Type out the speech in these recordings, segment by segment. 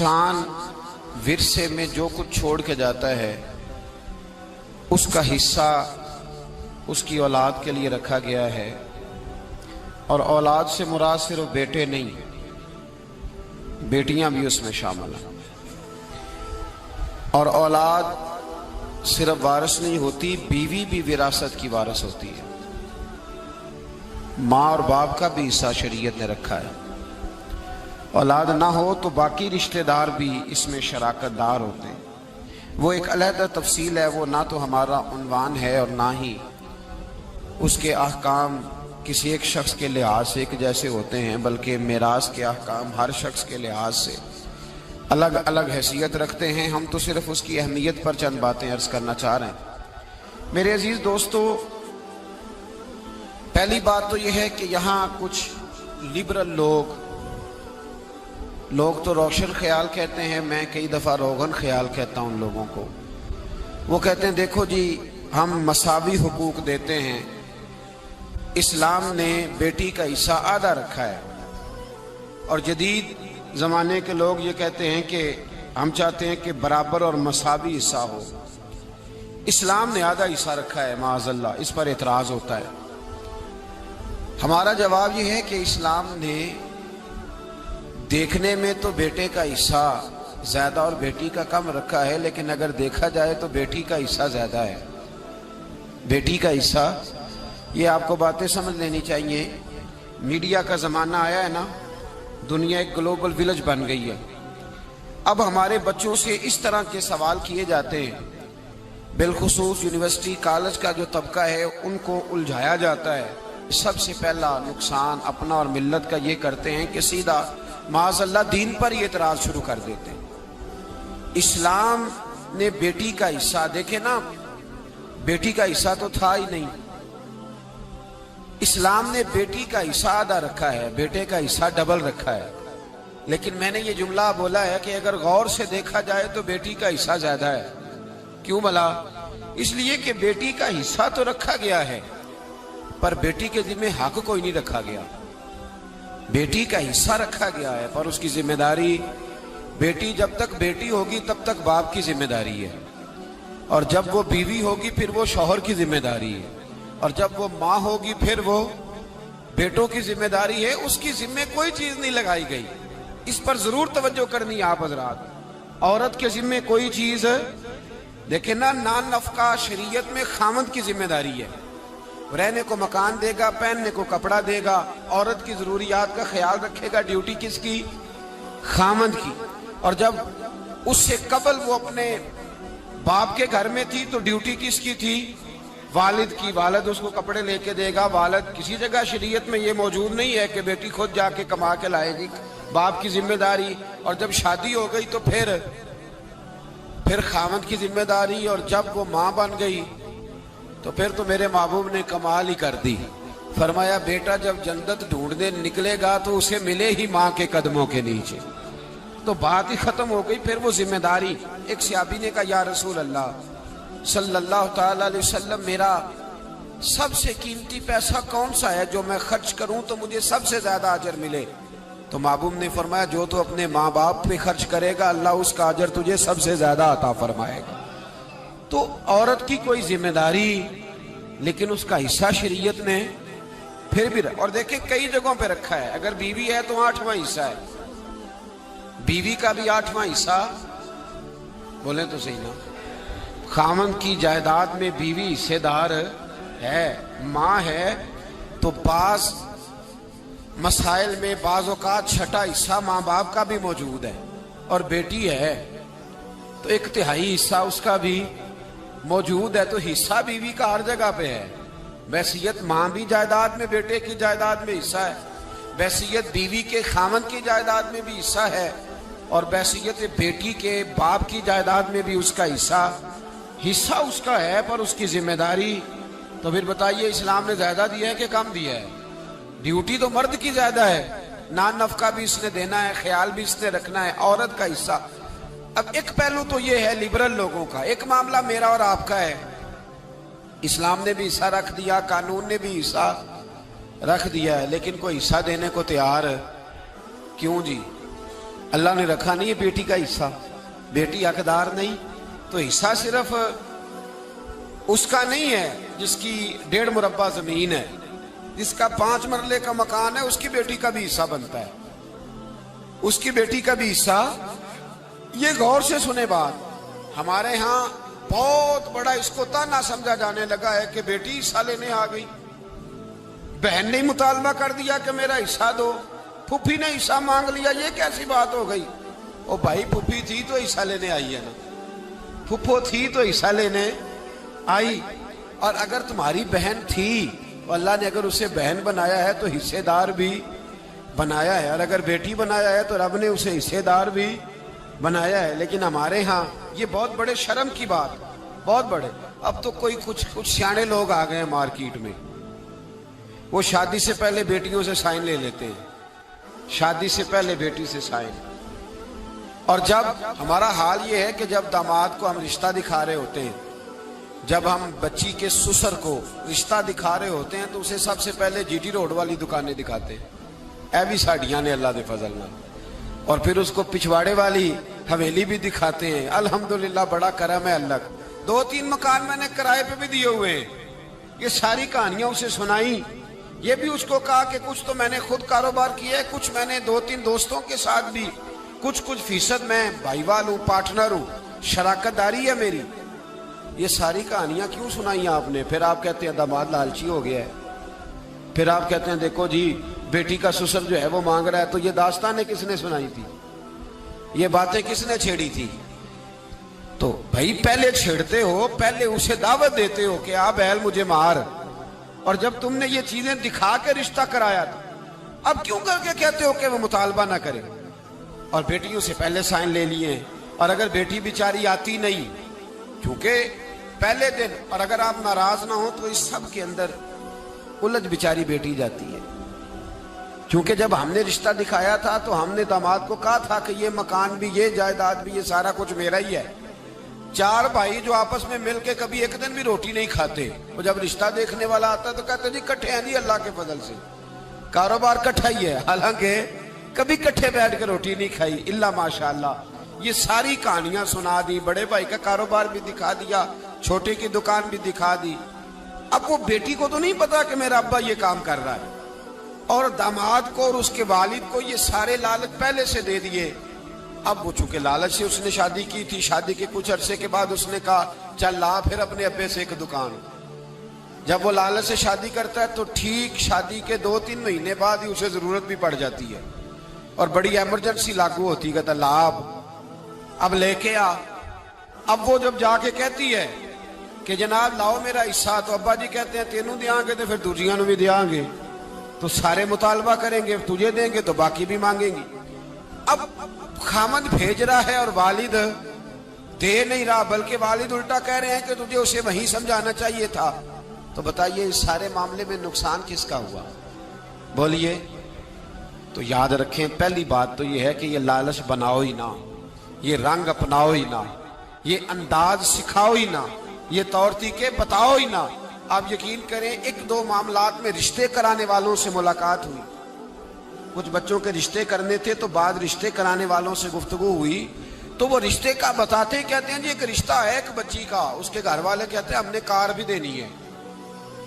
انسان ورثے میں جو کچھ چھوڑ کے جاتا ہے اس کا حصہ اس کی اولاد کے لیے رکھا گیا ہے، اور اولاد سے مراد صرف بیٹے نہیں، بیٹیاں بھی اس میں شامل ہیں۔ اور اولاد صرف وارث نہیں ہوتی، بیوی بھی وراثت کی وارث ہوتی ہے۔ ماں اور باپ کا بھی حصہ شریعت نے رکھا ہے۔ اولاد نہ ہو تو باقی رشتہ دار بھی اس میں شراکت دار ہوتے ہیں۔ وہ ایک علیحدہ تفصیل ہے، وہ نہ تو ہمارا عنوان ہے اور نہ ہی اس کے احکام کسی ایک شخص کے لحاظ سے ایک جیسے ہوتے ہیں، بلکہ میراث کے احکام ہر شخص کے لحاظ سے الگ الگ حیثیت رکھتے ہیں۔ ہم تو صرف اس کی اہمیت پر چند باتیں عرض کرنا چاہ رہے ہیں۔ میرے عزیز دوستو، پہلی بات تو یہ ہے کہ یہاں کچھ لبرل لوگ تو روشن خیال کہتے ہیں، میں کئی دفعہ روغن خیال کہتا ہوں ان لوگوں کو۔ وہ کہتے ہیں دیکھو جی ہم مساوی حقوق دیتے ہیں، اسلام نے بیٹی کا حصہ آدھا رکھا ہے، اور جدید زمانے کے لوگ یہ کہتے ہیں کہ ہم چاہتے ہیں کہ برابر اور مساوی حصہ ہو، اسلام نے آدھا حصہ رکھا ہے، معاذ اللہ۔ اس پر اعتراض ہوتا ہے۔ ہمارا جواب یہ ہے کہ اسلام نے دیکھنے میں تو بیٹے کا حصہ زیادہ اور بیٹی کا کم رکھا ہے، لیکن اگر دیکھا جائے تو بیٹی کا حصہ زیادہ ہے۔ بیٹی کا حصہ، یہ آپ کو باتیں سمجھ لینی چاہیے۔ میڈیا کا زمانہ آیا ہے نا، دنیا ایک گلوبل ویلج بن گئی ہے۔ اب ہمارے بچوں سے اس طرح کے سوال کیے جاتے ہیں، بالخصوص یونیورسٹی کالج کا جو طبقہ ہے ان کو الجھایا جاتا ہے۔ سب سے پہلا نقصان اپنا اور ملت کا یہ کرتے ہیں کہ سیدھا معاذ اللہ دین پر یہ اعتراض شروع کر دیتے ہیں۔ اسلام نے بیٹی کا حصہ، دیکھیں نا، بیٹی کا حصہ تو تھا ہی نہیں۔ اسلام نے بیٹی کا حصہ آدھا رکھا ہے، بیٹے کا حصہ ڈبل رکھا ہے۔ لیکن میں نے یہ جملہ بولا ہے کہ اگر غور سے دیکھا جائے تو بیٹی کا حصہ زیادہ ہے۔ کیوں بھلا؟ اس لیے کہ بیٹی کا حصہ تو رکھا گیا ہے، پر بیٹی کے ذمہ حق کوئی نہیں رکھا گیا۔ بیٹی کا حصہ رکھا گیا ہے پر اس کی ذمہ داری، بیٹی جب تک بیٹی ہوگی تب تک باپ کی ذمہ داری ہے، اور جب وہ بیوی ہوگی پھر وہ شوہر کی ذمہ داری ہے، اور جب وہ ماں ہوگی پھر وہ بیٹوں کی ذمہ داری ہے۔ اس کی ذمہ کوئی چیز نہیں لگائی گئی، اس پر ضرور توجہ کرنی ہے آپ حضرات۔ عورت کے ذمہ کوئی چیز، دیکھیں نا، نان نفقہ شریعت میں خامند کی ذمہ داری ہے، رہنے کو مکان دے گا، پہننے کو کپڑا دے گا، عورت کی ضروریات کا خیال رکھے گا۔ ڈیوٹی کس کی؟ خامند کی۔ اور جب اس سے قبل وہ اپنے باپ کے گھر میں تھی تو ڈیوٹی کس کی تھی؟ والد کی۔ والد اس کو کپڑے لے کے دے گا۔ والد کسی جگہ شریعت میں یہ موجود نہیں ہے کہ بیٹی خود جا کے کما کے لائے گی، باپ کی ذمہ داری۔ اور جب شادی ہو گئی تو پھر خامند کی ذمہ داری، اور جب وہ ماں بن گئی تو پھر تو میرے محبوب نے کمال ہی کر دی۔ فرمایا بیٹا جب جنت ڈھونڈنے نکلے گا تو اسے ملے ہی ماں کے قدموں کے نیچے۔ تو بات ہی ختم ہو گئی، پھر وہ ذمہ داری۔ ایک صحابی نے کہا یا رسول اللہ صلی اللہ تعالی علیہ وسلم، میرا سب سے قیمتی پیسہ کون سا ہے جو میں خرچ کروں تو مجھے سب سے زیادہ اجر ملے؟ تو محبوب نے فرمایا جو تو اپنے ماں باپ پہ خرچ کرے گا اللہ اس کا اجر تجھے سب سے زیادہ عطا فرمائے گا۔ تو عورت کی کوئی ذمہ داری، لیکن اس کا حصہ شریعت نے پھر بھی اور دیکھیں کئی جگہوں پہ رکھا ہے۔ اگر بیوی ہے تو 8واں حصہ ہے، بیوی کا بھی 8واں حصہ، بولیں تو صحیح نا۔ خامند کی جائیداد میں بیوی حصے دار ہے، ماں ہے، تو بعض مسائل میں بعض اوقات چھٹا حصہ ماں باپ کا بھی موجود ہے، اور بیٹی ہے تو 1/3 حصہ اس کا بھی موجود ہے۔ تو حصہ بیوی کا ہر جگہ پہ ہے۔ وصیت ماں بھی جائیداد میں، بیٹے کی جائیداد میں حصہ ہے، وصیت بیوی کے خامند کی جائیداد میں بھی حصہ ہے، اور وصیت بیٹی کے باپ کی جائیداد میں بھی اس کا حصہ اس کا ہے، پر اس کی ذمہ داری۔ تو پھر بتائیے اسلام نے زیادہ دیا ہے کہ کم دیا ہے؟ ڈیوٹی تو مرد کی زیادہ ہے، نان نفقہ بھی اس نے دینا ہے، خیال بھی اس نے رکھنا ہے، عورت کا حصہ۔ اب ایک پہلو تو یہ ہے لبرل لوگوں کا، ایک معاملہ میرا اور آپ کا ہے۔ اسلام نے بھی حصہ رکھ دیا، قانون نے بھی حصہ رکھ دیا ہے، لیکن کوئی حصہ دینے کو تیار کیوں جی؟ اللہ نے رکھا نہیں ہے بیٹی کا حصہ، بیٹی حقدار نہیں، تو حصہ صرف اس کا نہیں ہے جس کی 1.5 مربع زمین ہے، جس کا 5 مرلے کا مکان ہے، اس کی بیٹی کا بھی حصہ بنتا ہے، اس کی بیٹی کا بھی حصہ۔ یہ غور سے سنے بات، ہمارے ہاں بہت بڑا اس کو تانا سمجھا جانے لگا ہے کہ بیٹی حصہ لینے آ گئی، بہن نے مطالبہ کر دیا کہ میرا حصہ دو، پھوپھی نے حصہ مانگ لیا، یہ کیسی بات ہو گئی؟ او بھائی پھوپھی تھی تو حصہ لینے آئی ہے نا، پھوپھو تھی تو حصہ لینے آئی، اور اگر تمہاری بہن تھی تو اللہ نے اگر اسے بہن بنایا ہے تو حصے دار بھی بنایا ہے، اور اگر بیٹی بنایا ہے تو رب نے اسے حصے دار بھی بنایا ہے۔ لیکن ہمارے ہاں یہ بہت بڑے شرم کی بات، بہت بڑے۔ اب تو کوئی کچھ سیانے لوگ آ گئے ہیں مارکیٹ میں، وہ شادی سے پہلے بیٹیوں سے سائن لے لیتے ہیں، شادی سے پہلے بیٹی سے سائن۔ اور جب ہمارا حال یہ ہے کہ جب داماد کو ہم رشتہ دکھا رہے ہوتے ہیں، جب ہم بچی کے سسر کو رشتہ دکھا رہے ہوتے ہیں تو اسے سب سے پہلے جی ٹی روڈ والی دکانیں دکھاتے ہیں، اے بھی ساڑیاں نے اللہ دے فضل نہ، اور پھر اس کو پچھواڑے والی حویلی بھی دکھاتے ہیں، الحمدللہ بڑا کرم ہے اللہ کا، 2-3 مکان میں نے کرائے پہ بھی دیے ہوئے ہیں۔ یہ ساری کہانیاں اسے سنائیں، یہ بھی اس کو کہا کہ کچھ تو میں نے خود کاروبار کیا ہے، کچھ میں نے 2-3 دوستوں کے ساتھ بھی، کچھ فیصد میں بھائی وال ہوں، پارٹنر ہوں، شراکت داری ہے میری۔ یہ ساری کہانیاں کیوں سنائی آپ نے؟ پھر آپ کہتے ہیں داماد لالچی ہو گیا ہے، پھر آپ کہتے ہیں دیکھو جی بیٹی کا سسر جو ہے وہ مانگ رہا ہے، تو یہ داستانیں کس نے سنائی تھی؟ یہ باتیں کس نے چھیڑی تھی؟ تو بھائی پہلے چھیڑتے ہو، پہلے اسے دعوت دیتے ہو کہ آ بیل مجھے مار، اور جب تم نے یہ چیزیں دکھا کے رشتہ کرایا تھا، اب کیوں کر کے کہتے ہو کہ وہ مطالبہ نہ کرے؟ اور بیٹیوں سے پہلے سائن لے لیے، اور اگر بیٹی بیچاری آتی نہیں کیونکہ پہلے دن، اور اگر آپ ناراض نہ ہو تو اس سب کے اندر الجھ بیچاری بیٹی جاتی ہے، کیونکہ جب ہم نے رشتہ دکھایا تھا تو ہم نے داماد کو کہا تھا کہ یہ مکان بھی، یہ جائیداد بھی، یہ سارا کچھ میرا ہی ہے۔ 4 بھائی جو آپس میں مل کے کبھی ایک دن بھی روٹی نہیں کھاتے، وہ جب رشتہ دیکھنے والا آتا تو کہتے جی کٹھے ہیں جی، اللہ کے فضل سے کاروبار کٹھا ہی ہے، حالانکہ کبھی کٹھے بیٹھ کے روٹی نہیں کھائی الا ماشاءاللہ۔ یہ ساری کہانیاں سنا دی، بڑے بھائی کا کاروبار بھی دکھا دیا، چھوٹے کی دکان بھی دکھا دی۔ اب وہ بیٹی کو تو نہیں پتا کہ میرا ابا یہ کام کر رہا ہے، اور داماد کو اور اس کے والد کو یہ سارے لالچ پہلے سے دے دیے۔ اب وہ چونکہ لالچ سے اس نے شادی کی تھی، شادی کے کچھ عرصے کے بعد اس نے کہا چل لا پھر اپنے ابے سے ایک دکان۔ جب وہ لالچ سے شادی کرتا ہے تو ٹھیک شادی کے 2-3 مہینے بعد ہی اسے ضرورت بھی پڑ جاتی ہے، اور بڑی ایمرجنسی لاگو ہوتی ہے، کہتا لا اب لے کے آ۔ اب وہ جب جا کے کہتی ہے کہ جناب لاؤ میرا حصہ، تو ابا جی کہتے ہیں تینوں دیاں گے تو پھر دوجیاں نو بھی دیاں گے، تو سارے مطالبہ کریں گے، تجھے دیں گے تو باقی بھی مانگیں گی۔ اب خامد بھیج رہا ہے اور والد دے نہیں رہا، بلکہ والد الٹا کہہ رہے ہیں کہ تجھے اسے وہیں سمجھانا چاہیے تھا۔ تو بتائیے اس سارے معاملے میں نقصان کس کا ہوا؟ بولیے۔ تو یاد رکھیں، پہلی بات تو یہ ہے کہ یہ لالچ بناؤ ہی نہ، یہ رنگ اپناؤ ہی نہ، یہ انداز سکھاؤ ہی نہ، یہ طور طریقے بتاؤ ہی نہ۔ آپ یقین کریں 1-2 معاملات میں رشتے کرانے والوں سے ملاقات ہوئی، کچھ بچوں کے رشتے کرنے تھے تو بعد رشتے کرانے والوں سے گفتگو ہوئی، تو وہ رشتے کا بتاتے کہتے ہیں جی ایک رشتہ ہے ایک بچی کا، اس کے گھر والے کہتے ہیں ہم نے کار بھی دینی ہے۔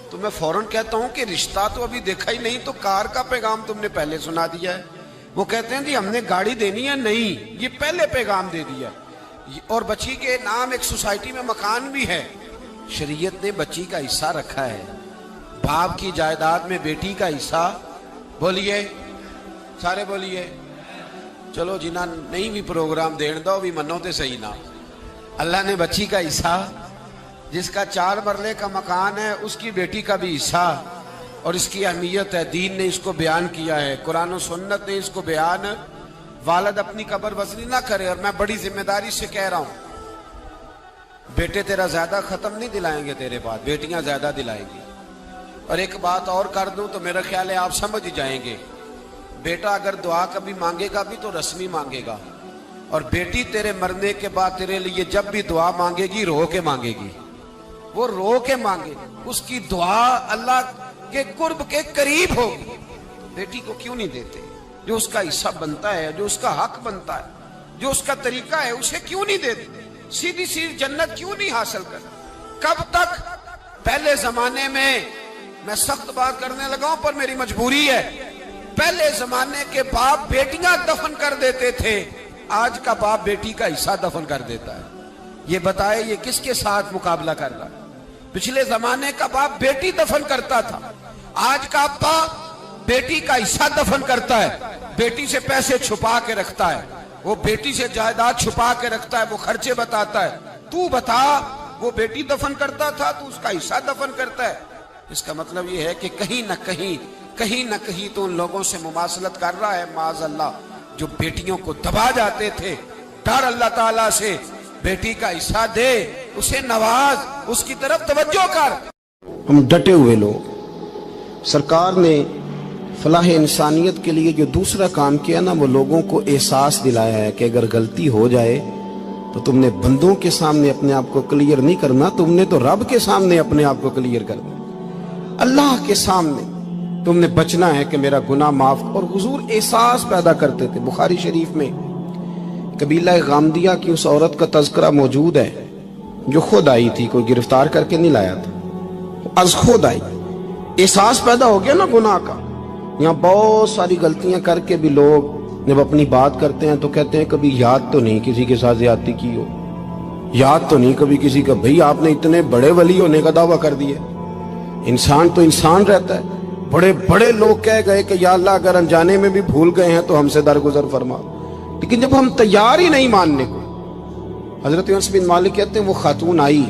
تو میں فوراً کہتا ہوں کہ رشتہ تو ابھی دیکھا ہی نہیں، تو کار کا پیغام تم نے پہلے سنا دیا ہے۔ وہ کہتے ہیں جی ہم نے گاڑی دینی ہے، نہیں یہ پہلے پیغام دے دیا، اور بچی کے نام ایک سوسائٹی میں مکان بھی ہے، شریعت نے بچی کا حصہ رکھا ہے، باپ کی جائیداد میں بیٹی کا حصہ۔ بولیے سارے بولیے۔ چلو جنہاں نہیں بھی پروگرام دین دو بھی منو تے صحیح نہ۔ اللہ نے بچی کا حصہ، جس کا 4 مرلے کا مکان ہے، اس کی بیٹی کا بھی حصہ، اور اس کی اہمیت ہے، دین نے اس کو بیان کیا ہے، قرآن و سنت نے اس کو بیان۔ والد اپنی قبر وزنی نہ کرے، اور میں بڑی ذمہ داری سے کہہ رہا ہوں، بیٹے تیرا زیادہ ختم نہیں دلائیں گے تیرے بعد، بیٹیاں زیادہ دلائیں گی۔ اور ایک بات اور کر دوں تو میرا خیال ہے آپ سمجھ جائیں گے، بیٹا اگر دعا کبھی مانگے گا بھی تو رسمی مانگے گا، اور بیٹی تیرے مرنے کے بعد تیرے لیے جب بھی دعا مانگے گی رو کے مانگے گی، وہ رو کے مانگے، اس کی دعا اللہ کے قرب کے قریب ہوگی۔ بیٹی کو کیوں نہیں دیتے؟ جو اس کا حصہ بنتا ہے، جو اس کا حق بنتا ہے، جو اس کا طریقہ ہے، اسے کیوں نہیں دیتے؟ سیدھی سیدھی جنت کیوں نہیں حاصل کرتے؟ کب تک؟ پہلے زمانے میں سخت بات کرنے لگا ہوں پر میری مجبوری ہے، پہلے زمانے کے باپ بیٹیاں دفن کر دیتے تھے، آج کا باپ بیٹی کا حصہ دفن کر دیتا ہے۔ یہ بتائے یہ کس کے ساتھ مقابلہ کر رہا ہے؟ پچھلے زمانے کا باپ بیٹی دفن کرتا تھا، آج کا باپ بیٹی کا حصہ دفن کرتا ہے، بیٹی سے پیسے چھپا کے رکھتا ہے، وہ بیٹی سے جائیداد چھپا کے رکھتا ہے، وہ خرچے بتاتا ہے۔ تو بتا، وہ بیٹی دفن کرتا تھا تو اس کا حصہ دفن کرتا ہے۔ اس کا مطلب یہ ہے کہ کہیں نہ کہیں تو ان لوگوں سے مماثلت کر رہا ہے معاذ اللہ، جو بیٹیوں کو دبا جاتے تھے۔ ڈر اللہ تعالیٰ سے، بیٹی کا حصہ دے، اسے نواز، اس کی طرف توجہ کر۔ ہم ڈٹے ہوئے لوگ، سرکار نے فلاح انسانیت کے لیے جو دوسرا کام کیا نا، وہ لوگوں کو احساس دلایا ہے کہ اگر غلطی ہو جائے تو تم نے بندوں کے سامنے اپنے آپ کو کلیئر نہیں کرنا، تم نے تو رب کے سامنے اپنے آپ کو کلیئر کرنا، اللہ کے سامنے تم نے بچنا ہے کہ میرا گناہ معاف۔ اور حضور احساس پیدا کرتے تھے۔ بخاری شریف میں قبیلہ غامدیہ کی اس عورت کا تذکرہ موجود ہے جو خود آئی تھی، کوئی گرفتار کر کے نہیں لایا تھا، از خود آئی۔ احساس پیدا ہو گیا نا گناہ کا۔ یہاں بہت ساری غلطیاں کر کے بھی لوگ جب اپنی بات کرتے ہیں تو کہتے ہیں کبھی یاد تو نہیں کسی کے ساتھ زیادتی کی ہو، یاد تو نہیں کبھی کسی کا۔ بھئی آپ نے اتنے بڑے ولی ہونے کا دعویٰ کر دیا۔ انسان تو انسان رہتا ہے۔ بڑے بڑے لوگ کہہ گئے کہ یا اللہ اگر انجانے میں بھی بھول گئے ہیں تو ہم سے درگزر فرما، لیکن جب ہم تیار ہی نہیں ماننے کو۔ حضرت انس بن مالک کہتے ہیں وہ خاتون آئی،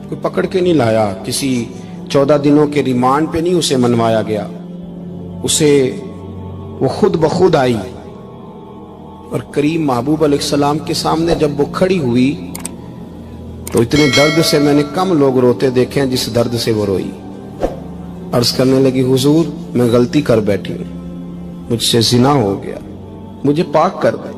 کوئی پکڑ کے نہیں لایا، کسی 14 دنوں کے ریمانڈ پہ نہیں اسے منوایا گیا، اسے وہ خود بخود آئی اور کریم محبوب علیہ السلام کے سامنے جب وہ کھڑی ہوئی تو اتنے درد سے میں نے کم لوگ روتے دیکھے ہیں جس درد سے وہ روئی۔ عرض کرنے لگی حضور میں غلطی کر بیٹھی ہوں، مجھ سے زنا ہو گیا، مجھے پاک کر دے۔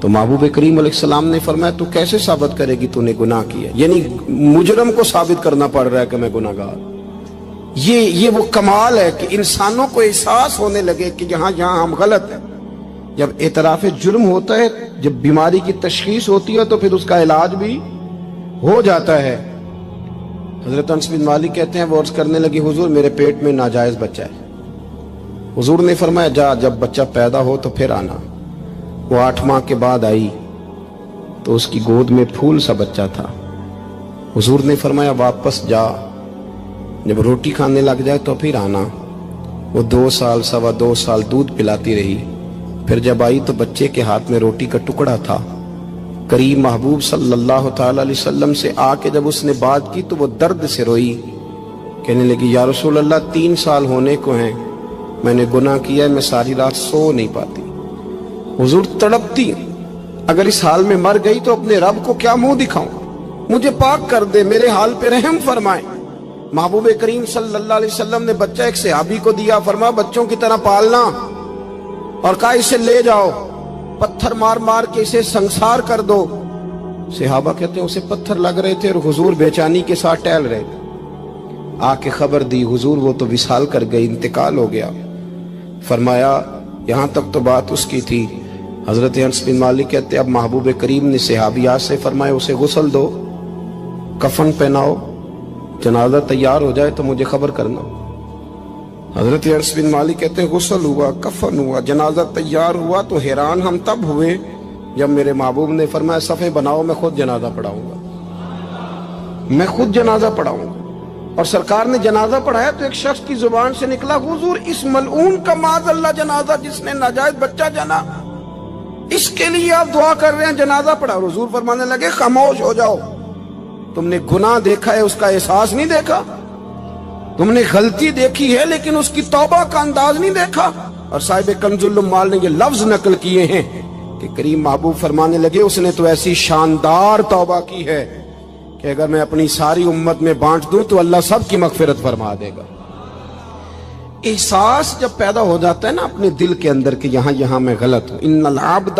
تو محبوب کریم علیہ السلام نے فرمایا تو کیسے ثابت کرے گی تو نے گناہ کیا؟ یعنی مجرم کو ثابت کرنا پڑ رہا ہے کہ میں گناہ گار۔ یہ وہ کمال ہے کہ انسانوں کو احساس ہونے لگے کہ یہاں ہم غلط ہیں۔ جب اعتراف جرم ہوتا ہے، جب بیماری کی تشخیص ہوتی ہے تو پھر اس کا علاج بھی ہو جاتا ہے۔ حضرت انس بن مالک کہتے ہیں وہ عرض کرنے لگی حضور میرے پیٹ میں ناجائز بچہ ہے۔ حضور نے فرمایا جا جب بچہ پیدا ہو تو پھر آنا۔ وہ 8 ماہ کے بعد آئی تو اس کی گود میں پھول سا بچہ تھا۔ حضور نے فرمایا واپس جا، جب روٹی کھانے لگ جائے تو پھر آنا۔ وہ 2 سال 2.25 سال دودھ پلاتی رہی، پھر جب آئی تو بچے کے ہاتھ میں روٹی کا ٹکڑا تھا۔ کریم محبوب صلی اللہ تعالی علیہ وسلم سے آ کے جب اس نے بات کی تو وہ درد سے روئی، کہنے لگی یا رسول اللہ 3 سال ہونے کو ہیں، میں نے گناہ کیا ہے، میں ساری رات سو نہیں پاتی۔ حضور تڑپتی، اگر اس حال میں مر گئی تو اپنے رب کو کیا منہ دکھاؤں، مجھے پاک کر دے، میرے حال پہ رحم فرمائے۔ محبوب کریم صلی اللہ علیہ وسلم نے بچہ ایک صحابی کو دیا، فرمایا بچوں کی طرح پالنا، اور کہا اسے لے جاؤ، پتھر مار مار کے اسے سنسار کر دو۔ صحابہ کہتے ہیں اسے پتھر لگ رہے تھے اور حضور بےچانی کے ساتھ ٹہل رہے تھے۔ آ کے خبر دی حضور وہ تو وصال کر گئی، انتقال ہو گیا۔ فرمایا یہاں تک تو بات اس کی تھی۔ حضرت انس بن مالک کہتے اب محبوب کریم نے صحابیات سے فرمایا اسے غسل دو، کفن پہناؤ، جنازہ تیار ہو جائے تو مجھے خبر کرنا۔ حضرت انس بن مالک کہتے ہیں غسل ہوا، کفن ہوا، جنازہ تیار ہوا تو حیران ہم تب ہوئے جب میرے محبوب نے فرمایا صفیں بناؤ، میں خود جنازہ پڑھاؤں گا، میں خود جنازہ پڑھاؤں گا۔ اور سرکار نے جنازہ پڑھایا تو ایک شخص کی زبان سے نکلا حضور اس ملعون کا معاذ اللہ جنازہ جس نے ناجائز بچہ جنا، اس کے لیے آپ دعا کر رہے ہیں، جنازہ پڑھا۔ حضور فرمانے لگے خاموش ہو جاؤ، تم نے گناہ دیکھا ہے اس کا احساس نہیں دیکھا، تم نے غلطی دیکھی ہے لیکن اس کی توبہ کا انداز نہیں دیکھا۔ اور صاحب کنز العمال نے یہ لفظ نقل کیے ہیں کہ کریم محبوب فرمانے لگے اس نے تو ایسی شاندار توبہ کی ہے کہ اگر میں اپنی ساری امت میں بانٹ دوں تو اللہ سب کی مغفرت فرما دے گا۔ احساس جب پیدا ہو جاتا ہے نا اپنے دل کے اندر کہ یہاں میں غلط ہوں، ان العبد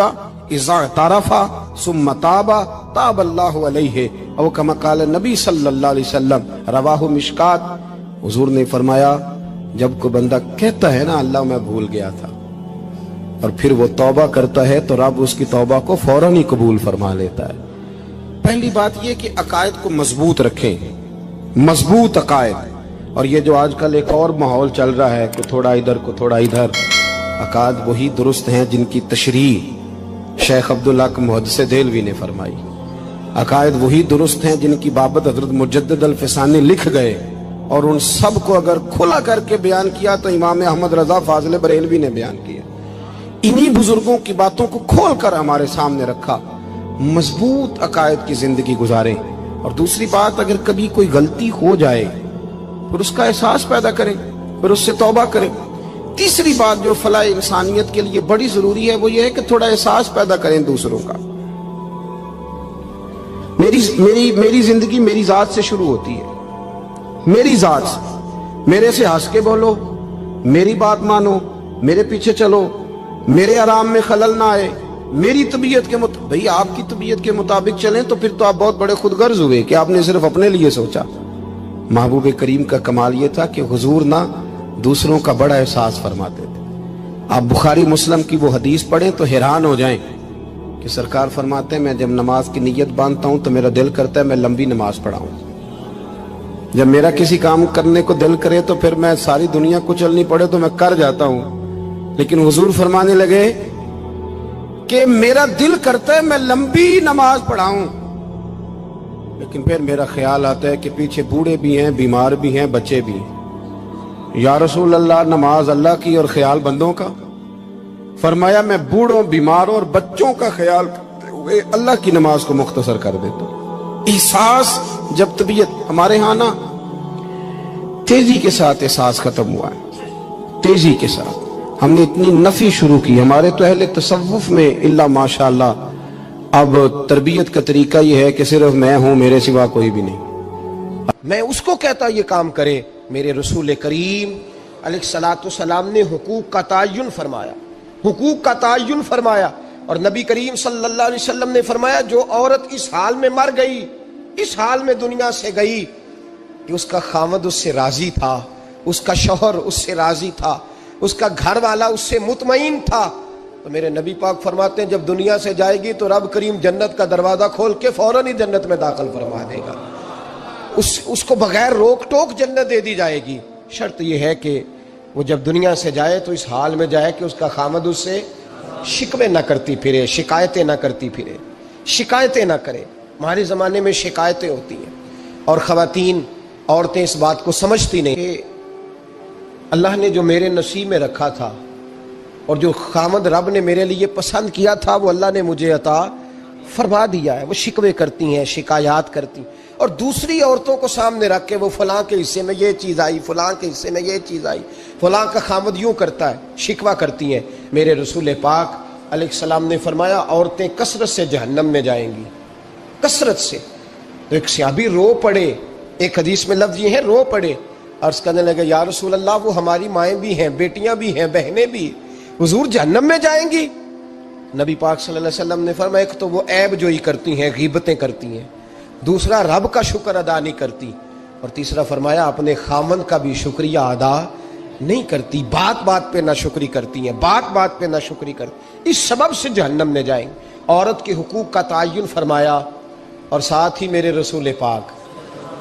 اذا اعترف ثم تاب تاب اللہ علیہ او کما قال نبی صلی اللہ علیہ وسلم، رواہ مشکات۔ حضور نے فرمایا جب کوئی بندہ کہتا ہے نا اللہ میں بھول گیا تھا، اور پھر وہ توبہ کرتا ہے تو رب اس کی توبہ کو فوراً ہی قبول فرما لیتا ہے۔ پہلی بات یہ کہ عقائد کو مضبوط رکھیں، مضبوط عقائد۔ اور یہ جو آج کل ایک اور ماحول چل رہا ہے کہ تھوڑا ادھر کو تھوڑا ادھر، عقائد وہی درست ہیں جن کی تشریح شیخ عبدالحق محدث دہلوی نے فرمائی، عقائد وہی درست ہیں جن کی بابت حضرت مجدد الفسانی لکھ گئے، اور ان سب کو اگر کھلا کر کے بیان کیا تو امام احمد رضا فاضل بریلوی نے بیان کیا۔ انہی بزرگوں کی باتوں کو کھول کر ہمارے سامنے رکھا۔ مضبوط عقائد کی زندگی گزاریں۔ اور دوسری بات، اگر کبھی کوئی غلطی ہو جائے پھر اس کا احساس پیدا کریں، پھر اس سے توبہ کریں۔ تیسری بات جو فلاح انسانیت کے لیے بڑی ضروری ہے وہ یہ ہے کہ تھوڑا احساس پیدا کریں دوسروں کا۔ میری زندگی میری ذات سے شروع ہوتی ہے، میری ذات سے۔ میرے سے ہنس کے بولو، میری بات مانو، میرے پیچھے چلو، میرے آرام میں خلل نہ آئے، میری طبیعت کے مطابق۔ بھئی آپ کی طبیعت کے مطابق چلیں تو پھر تو آپ بہت بڑے خود غرض ہوئے کہ آپ نے صرف اپنے لیے سوچا۔ محبوب کریم کا کمال یہ تھا کہ حضور نہ دوسروں کا بڑا احساس فرماتے تھے۔ آپ بخاری مسلم کی وہ حدیث پڑھیں تو حیران ہو جائیں کہ سرکار فرماتے ہیں میں جب نماز کی نیت باندھتا ہوں تو میرا دل کرتا ہے میں لمبی نماز پڑھاؤں۔ جب میرا کسی کام کرنے کو دل کرے تو پھر میں ساری دنیا کچلنی پڑے تو میں کر جاتا ہوں، لیکن حضور فرمانے لگے کہ میرا دل کرتا ہے میں لمبی نماز پڑھاؤں، لیکن پھر میرا خیال آتا ہے کہ پیچھے بوڑھے بھی ہیں، بیمار بھی ہیں، بچے بھی ہیں۔ یا رسول اللہ، نماز اللہ کی اور خیال بندوں کا؟ فرمایا میں بوڑھوں، بیماروں اور بچوں کا خیال کرتے ہوئے اللہ کی نماز کو مختصر کر دیتا ہوں۔ احساس جب طبیعت ہمارے ہاں نا تیزی کے ساتھ احساس ختم ہوا ہے، تیزی کے ساتھ ہم نے اتنی نفی شروع کی۔ ہمارے تو اہل تصوف میں اللہ ماشاءاللہ اب تربیت کا طریقہ یہ ہے کہ صرف میں ہوں، میرے سوا کوئی بھی نہیں، میں اس کو کہتا یہ کام کرے۔ میرے رسول کریم علیہ الصلوۃ والسلام نے حقوق کا تعین فرمایا، حقوق کا تعین فرمایا، اور نبی کریم صلی اللہ علیہ وسلم نے فرمایا جو عورت اس حال میں مر گئی، اس حال میں دنیا سے گئی کہ اس کا خاوند اس سے راضی تھا، اس کا شوہر اس سے راضی تھا، اس کا گھر والا اس سے مطمئن تھا، تو میرے نبی پاک فرماتے ہیں جب دنیا سے جائے گی تو رب کریم جنت کا دروازہ کھول کے فوراً ہی جنت میں داخل فرما دے گا، اس کو بغیر روک ٹوک جنت دے دی جائے گی۔ شرط یہ ہے کہ وہ جب دنیا سے جائے تو اس حال میں جائے کہ اس کا خامد اس سے شکوے نہ کرتی پھرے، شکایتیں نہ کرتی پھرے، شکایتیں نہ کرے۔ ہمارے زمانے میں شکایتیں ہوتی ہیں، اور خواتین، عورتیں اس بات کو سمجھتی نہیں کہ اللہ نے جو میرے نصیب میں رکھا تھا اور جو خامد رب نے میرے لیے پسند کیا تھا وہ اللہ نے مجھے عطا فرما دیا ہے۔ وہ شکوے کرتی ہیں، شکایات کرتی ہیں، اور دوسری عورتوں کو سامنے رکھ کے وہ فلاں کے حصے میں یہ چیز آئی، فلاں کے حصے میں یہ چیز آئی، فلاں کا خامد یوں کرتا ہے، شکوہ کرتی ہیں۔ میرے رسول پاک علیہ السلام نے فرمایا عورتیں کثرت سے جہنم میں جائیں گی، کثرت سے۔ تو ایک صحابی رو پڑے، ایک حدیث میں لفظ یہ ہے رو پڑے، عرض کرنے لگے یا رسول اللہ وہ ہماری مائیں بھی ہیں، بیٹیاں بھی ہیں، بہنیں بھی، حضور جہنم میں جائیں گی؟ نبی پاک صلی اللہ علیہ وسلم نے فرمایا ایک تو وہ عیب جوئی کرتی ہیں، غیبتیں کرتی ہیں، دوسرا رب کا شکر ادا نہیں کرتی، اور تیسرا فرمایا اپنے خامند کا بھی شکریہ ادا نہیں کرتی، بات بات پہ نہ شکری کرتی ہیں، بات بات پہ نہ شکری کرتی، اس سبب سے جہنم میں جائیں۔ عورت کے حقوق کا تعین فرمایا، اور ساتھ ہی میرے رسول پاک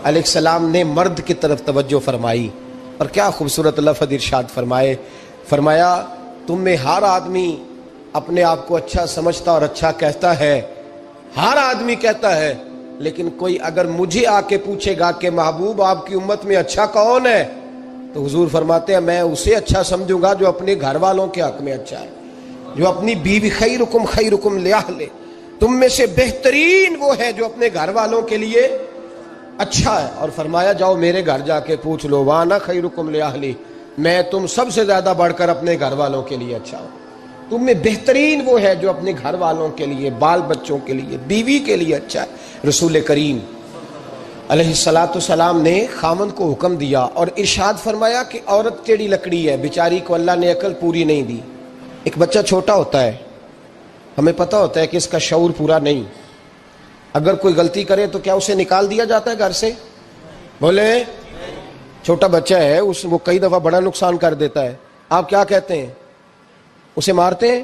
علیہ السلام نے مرد کی طرف توجہ فرمائی، اور کیا خوبصورت لفظ ارشاد فرمائے، فرمایا تم میں ہر آدمی اپنے آپ کو اچھا سمجھتا اور اچھا کہتا ہے، ہر آدمی کہتا ہے، لیکن کوئی اگر مجھے آ کے پوچھے گا کہ محبوب آپ کی امت میں اچھا کون ہے، تو حضور فرماتے ہیں میں اسے اچھا سمجھوں گا جو اپنے گھر والوں کے حق میں اچھا ہے، جو اپنی بیوی خیرکم لأہلہ، تم میں سے بہترین وہ ہے جو اپنے گھر والوں کے لیے اچھا ہے۔ اور فرمایا جاؤ میرے گھر جا کے پوچھ لو وانا خیرکم لأہلی، میں تم سب سے زیادہ بڑھ کر اپنے گھر والوں کے لیے اچھا ہوں۔ تم میں بہترین وہ ہے جو اپنے گھر والوں کے لیے، بال بچوں کے لیے، بیوی کے لیے اچھا ہے۔ رسول کریم علیہ الصلوۃ والسلام نے خامند کو حکم دیا اور ارشاد فرمایا کہ عورت ٹیڑھی لکڑی ہے، بیچاری کو اللہ نے عقل پوری نہیں دی۔ ایک بچہ چھوٹا ہوتا ہے، ہمیں پتہ ہوتا ہے کہ اس کا شعور پورا نہیں، اگر کوئی غلطی کرے تو کیا اسے نکال دیا جاتا ہے گھر سے؟ بولے چھوٹا بچہ ہے، وہ کئی دفعہ بڑا نقصان کر دیتا ہے، آپ کیا کہتے ہیں؟ اسے مارتے ہیں؟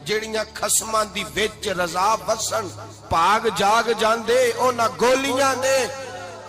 ਜਿਹੜੀਆਂ ਖਸਮਾਂ ਦੀ ਵਿੱਚ ਰਜ਼ਾ ਵਸਣ ਭਾਗ ਜਾਗ ਜਾਂਦੇ ਉਹਨਾਂ ਗੋਲੀਆਂ ਦੇ।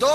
2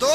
2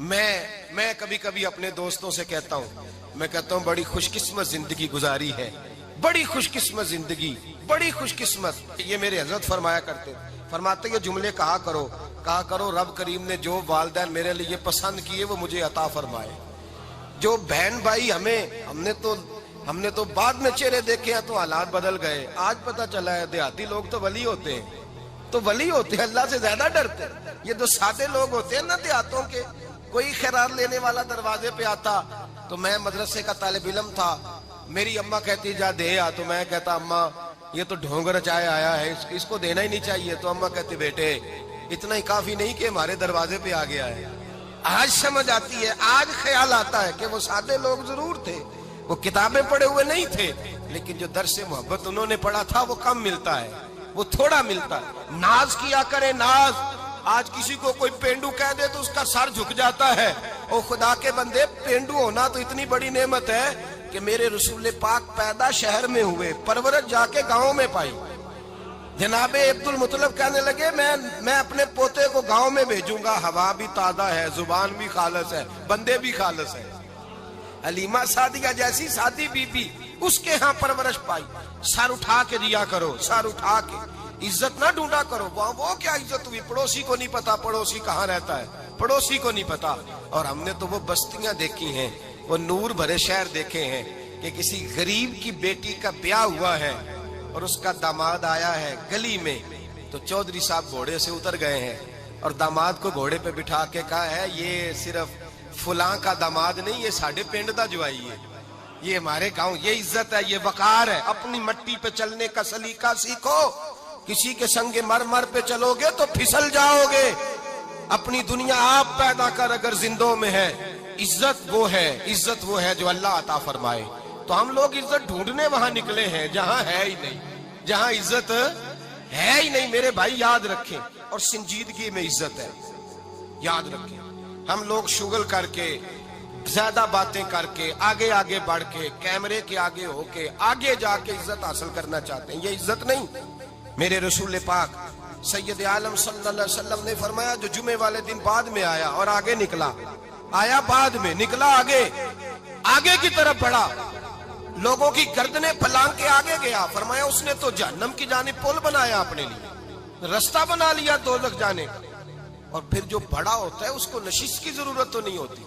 میں کبھی کبھی اپنے دوستوں سے کہتا ہوں، میں کہتا ہوں بڑی خوش قسمت زندگی گزاری ہے، بڑی خوش قسمت زندگی، بڑی خوش قسمت۔ یہ میرے حضرت فرمایا کرتے، فرماتے یہ جملے کہا کرو رب کریم نے جو والدین میرے لیے پسند کیے وہ مجھے عطا فرمائے۔ جو بہن بھائی ہم نے تو بعد میں چہرے دیکھے ہیں تو حالات بدل گئے، آج پتہ چلا ہے دیہاتی لوگ تو ولی ہوتے ہیں، اللہ سے زیادہ ڈرتے ہیں۔ یہ جو سادے لوگ ہوتے ہیں نا دیہاتوں کے، کوئی خیرات لینے والا دروازے پہ آتا تو میں مدرسے کا طالب علم تھا، میری اماں کہتی جا دے آ، تو میں کہتا اماں یہ تو ڈھونگ رچائے آیا ہے، اس کو دینا ہی نہیں چاہیے، تو اماں کہتی بیٹے اتنا ہی کافی نہیں کہ ہمارے دروازے پہ آ گیا ہے۔ آج سمجھ آتی ہے، آج خیال آتا ہے کہ وہ سادے لوگ ضرور تھے، وہ کتابیں پڑھے ہوئے نہیں تھے، لیکن جو درس محبت انہوں نے پڑھا تھا وہ کم ملتا ہے، وہ تھوڑا ملتا ہے۔ ناز کیا کرے ناز، آج کسی کو کوئی پینڈو کہہ دے تو اس کا سر جھک جاتا ہے۔ او خدا کے بندے، پینڈو ہونا تو اتنی بڑی نعمت ہے کہ میرے رسول پاک پیدا شہر میں ہوئے، پرورش جا کے گاؤں میں پائی۔ جناب عبد المطلب کہنے لگے میں اپنے پوتے کو گاؤں میں بھیجوں گا، ہوا بھی تازہ ہے، زبان بھی خالص ہے، بندے بھی خالص ہے۔ حلیمہ سعدیہ جیسی سادی بی بی، اس کے ہاں پرورش پائی۔ سر اٹھا کے دیا کرو، سر اٹھا کے، عزت نہ ڈھونڈا کرو۔ وہ کیا عزت ہوئی، پڑوسی کو نہیں پتا پڑوسی کہاں رہتا ہے، پڑوسی کو نہیں پتا۔ اور ہم نے تو وہ بستیاں دیکھی ہیں، وہ نور بھرے شہر دیکھے ہیں کہ کسی غریب کی بیٹی کا بیاہ ہوا ہے اور اس کا داماد آیا ہے گلی میں، تو چودھری صاحب گھوڑے سے اتر گئے ہیں اور داماد کو گھوڑے پہ بٹھا کے کہا ہے یہ صرف فلاں کا داماد نہیں، یہ ساڑھے پنڈ دا جوائی ہے، یہ ہمارے گاؤں، یہ عزت ہے، یہ وقار ہے۔ اپنی مٹی پہ چلنے کا سلیقہ سیکھو، کسی کے سنگ مرمر پہ چلو گے تو پھسل جاؤ گے۔ اپنی دنیا آپ پیدا کر اگر زندوں میں ہے، عزت وہ ہے جو اللہ عطا فرمائے۔ تو ہم لوگ عزت ڈھونڈنے وہاں نکلے ہیں جہاں ہے ہی نہیں، جہاں عزت ہے ہی نہیں۔ میرے بھائی یاد رکھیں، اور سنجیدگی میں عزت ہے، یاد رکھیں۔ ہم لوگ شغل کر کے، زیادہ باتیں کر کے، آگے بڑھ کے، کیمرے کے آگے ہو کے، آگے جا کے عزت حاصل کرنا چاہتے ہیں، یہ عزت نہیں۔ میرے رسول پاک سید عالم صلی اللہ علیہ وسلم نے فرمایا جو جمعے والے دن بعد میں آیا اور آگے نکلا، آیا بعد میں، نکلا آگے کی طرف بڑھا، لوگوں کی گردنیں پھلانگ کے آگے گیا، فرمایا اس نے تو جہنم کی جانب پل بنایا، اپنے لیے رستہ بنا لیا دوزخ جانے کا۔ اور پھر جو بڑا ہوتا ہے اس کو نشست کی ضرورت تو نہیں ہوتی،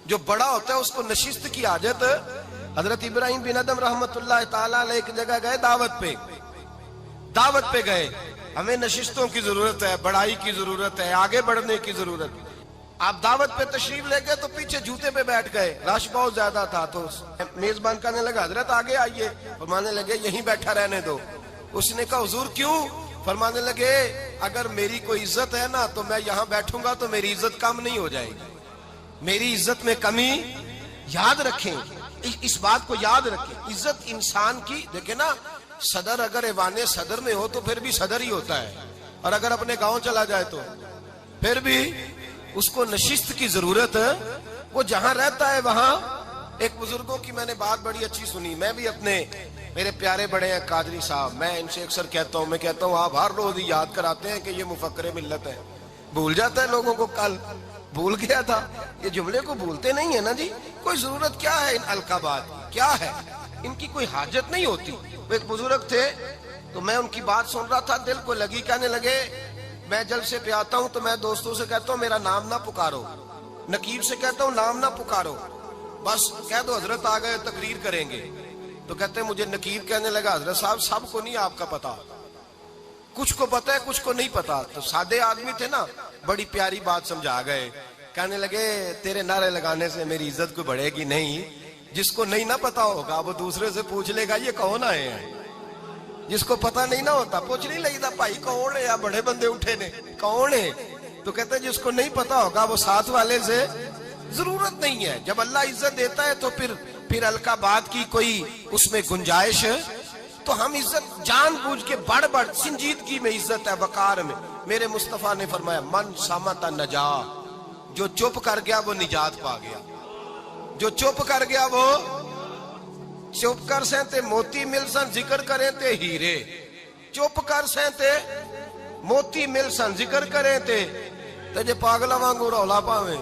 جو بڑا ہوتا ہے اس کو نشست کی حاجت۔ حضرت ابراہیم بن ادم رحمت اللہ تعالی علیہ ایک جگہ گئے، دعوت پہ گئے، ہمیں نشستوں کی ضرورت ہے، بڑائی کی ضرورت ہے، آگے بڑھنے کی ضرورت ہے۔ آپ دعوت پہ تشریف لے گئے تو پیچھے جوتے پہ بیٹھ گئے، رش بہت زیادہ تھا، تو میزبان کہنے لگا حضرت آگے آئیے، فرمانے لگے یہیں بیٹھا رہنے دو۔ اس نے کہا حضور کیوں؟ فرمانے لگے اگر میری کوئی عزت ہے نا تو میں یہاں بیٹھوں گا تو میری عزت کم نہیں ہو جائے گی، میری عزت میں کمی۔ یاد رکھیں، اس بات کو یاد رکھیں، عزت انسان کی، دیکھیں نا، صدر اگر ایوان صدر میں ہو تو پھر بھی صدر ہی ہوتا ہے، اور اگر اپنے گاؤں چلا جائے تو پھر بھی اس کو نشست کی ضرورت ہے، وہ جہاں رہتا ہے وہاں۔ ایک بزرگوں کی میں نے بات بڑی اچھی سنی، میں بھی میرے پیارے بڑے ہیں قادری صاحب، میں ان سے اکثر کہتا ہوں آپ ہر روز ہی یاد کراتے ہیں کہ یہ مفکر ملت ہے، بھول جاتا ہے لوگوں کو، کل بھول گیا تھا، یہ جملے کو بھولتے نہیں ہے نا جی، کوئی ضرورت کیا ہے ان القابات، کیا ہے ان کی کوئی حاجت نہیں ہوتی۔ ایک بزرگ تھے تو میں ان کی بات سن رہا تھا، دل کو لگی، کہنے لگے میں جلسے پہ آتا ہوں تو میں دوستوں سے کہتا ہوں میرا نام نہ پکارو، نقیب سے کہتا ہوں نام نہ پکارو، بس کہہ دو حضرت آ گئے تقریر کریں گے۔ تو کہتے ہیں مجھے نقیب کہنے لگا حضرت صاحب سب کو نہیں آپ کا پتا، کچھ کو پتا ہے کچھ کو نہیں پتا۔ تو سادے آدمی تھے نا، بڑی پیاری بات سمجھا گئے، کہنے لگے تیرے نعرے لگانے سے میری عزت کو بڑھے گی نہیں، جس کو نہیں نہ پتا ہوگا وہ دوسرے سے پوچھ لے گا یہ کون آئے ہیں، جس کو پتا نہیں نہ ہوتا پوچھ نہیں لگتا بھائی کون ہے، یا بڑے بندے اٹھے نے کون ہے، تو کہتے ہیں جس کو نہیں پتا ہوگا وہ ساتھ والے سے ضرورت نہیں ہے۔ جب اللہ عزت دیتا ہے تو پھر القابات کی کوئی اس میں گنجائش، تو ہم عزت جان بوجھ کے بڑھ سنجیدگی میں عزت ہے، وقار میں۔ میرے مصطفیٰ نے فرمایا من صامت نجا، جو چپ کر گیا وہ نجات پا گیا، جو چپ کر گیا وہ چپ کر سہتے موتی مل سن ذکر کریں تے ہیرے، چپ کر سہتے موتی مل سن ذکر کریں تے جے پاگلا وانگو رولا پاویں